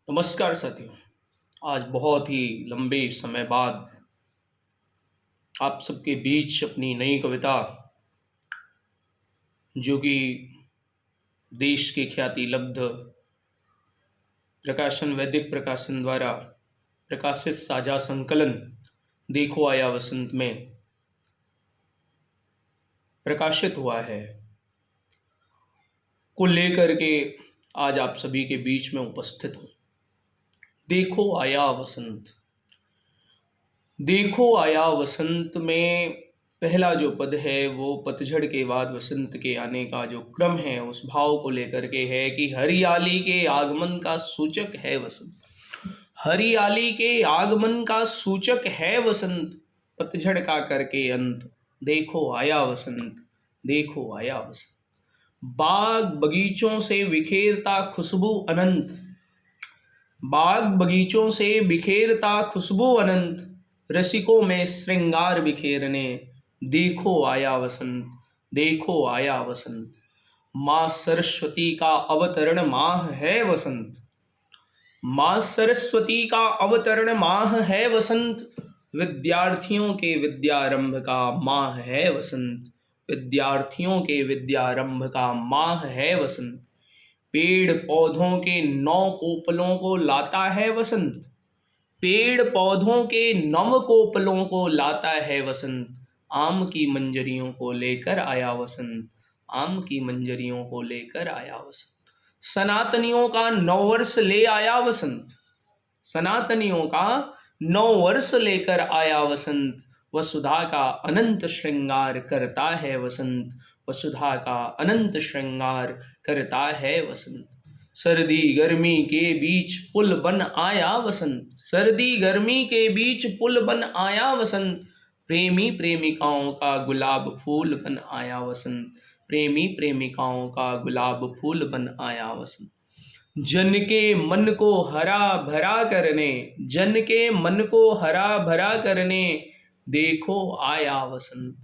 नमस्कार साथियों। आज बहुत ही लंबे समय बाद आप सबके बीच अपनी नई कविता, जो कि देश के ख्याति लब्ध प्रकाशन वैदिक प्रकाशन द्वारा प्रकाशित साझा संकलन देखो आया वसंत में प्रकाशित हुआ है, को लेकर के आज आप सभी के बीच में उपस्थित हूँ। देखो आया वसंत। देखो आया वसंत में पहला जो पद है वो पतझड़ के बाद वसंत के आने का जो क्रम है उस भाव को लेकर के है कि हरियाली के आगमन का सूचक है वसंत। हरियाली के आगमन का सूचक है वसंत, पतझड़ का करके अंत। देखो आया वसंत, देखो आया वसंत। बाग बगीचों से बिखेरता खुशबू अनंत, बाग बगीचों से बिखेरता खुशबू अनंत। रसिकों में श्रृंगार बिखेरने देखो आया वसंत, देखो आया वसंत। माँ सरस्वती का अवतरण माह है वसंत, माँ सरस्वती का अवतरण माह है वसंत। विद्यार्थियों के विद्यारंभ का माह है वसंत, विद्यार्थियों के विद्यारंभ का माह है वसंत। पेड़ पौधों के नौ कोपलों को लाता है वसंत, पेड़ पौधों के नव कोपलों को लाता है वसंत। आम की मंजरियों को लेकर आया वसंत, आम की मंजरियों को लेकर आया वसंत। सनातनियों का नववर्ष ले आया वसंत, सनातनियों का नववर्ष लेकर आया वसंत। वसुधा का अनंत श्रृंगार करता है वसंत, वसुधा का अनंत श्रृंगार करता है वसंत। सर्दी गर्मी के बीच पुल बन आया वसंत, सर्दी गर्मी के बीच पुल बन आया वसंत। प्रेमी प्रेमिकाओं का गुलाब फूल बन आया वसंत, प्रेमी प्रेमिकाओं का गुलाब फूल बन आया वसंत। जन के मन को हरा भरा करने, जन के मन को हरा भरा करने देखो आया वसंत,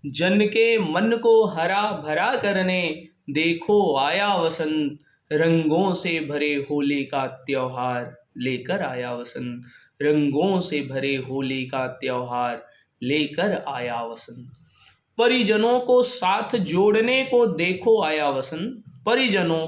जन के मन को हरा भरा करने देखो आया वसंत। रंगों से भरे होली का त्योहार लेकर आया वसंत, रंगों से भरे होली का त्योहार लेकर आया वसंत। परिजनों को साथ जोड़ने को देखो आया वसंत, परिजनों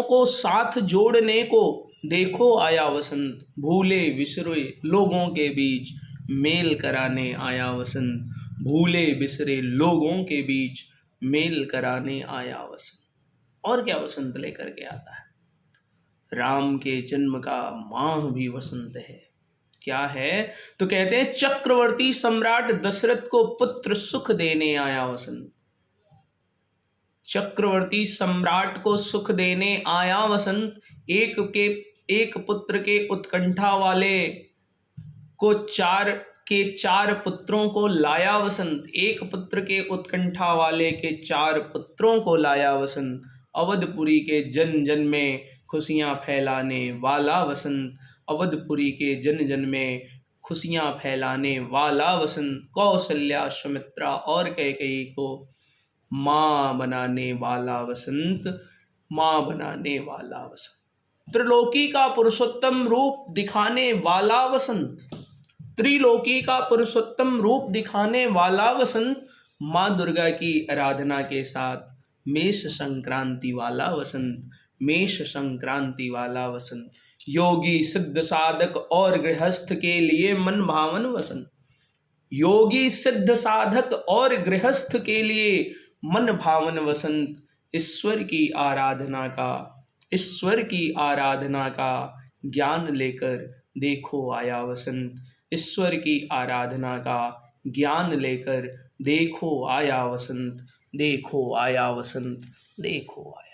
को साथ जोड़ने को देखो आया वसंत। भूले बिसरे लोगों के बीच मेल कराने आया वसंत, भूले बिसरे लोगों के बीच मेल कराने आया वसंत। और क्या वसंत लेकर के आता है? राम के जन्म का माह भी वसंत है। क्या है? तो कहते हैं चक्रवर्ती सम्राट दशरथ को पुत्र सुख देने आया वसंत, चक्रवर्ती सम्राट को सुख देने आया वसंत। एक पुत्र के उत्कंठा वाले को चार पुत्रों को लाया वसंत, एक पुत्र के उत्कंठा वाले के चार पुत्रों को लाया वसंत। अवधपुरी के जन जन में खुशियां फैलाने वाला वसंत, अवधपुरी के जन जन में खुशियां फैलाने वाला वसंत। कौशल्या सुमित्रा और कैकेयी को माँ बनाने वाला वसंत, माँ बनाने वाला वसंत। त्रिलोकी का पुरुषोत्तम रूप दिखाने वाला वसंत, त्रिलोकी का पुरुषोत्तम रूप दिखाने वाला वसंत। माँ दुर्गा की आराधना के साथ मेष संक्रांति वाला वसंत, मेष संक्रांति वाला वसंत। योगी सिद्ध साधक और गृहस्थ के लिए मन भावन वसंत, योगी सिद्ध साधक और गृहस्थ के लिए मन भावन वसंत। ईश्वर की आराधना का, ईश्वर की आराधना का ज्ञान लेकर देखो आया वसंत, ईश्वर की आराधना का ज्ञान लेकर देखो आया वसंत, देखो आया वसंत, देखो आया।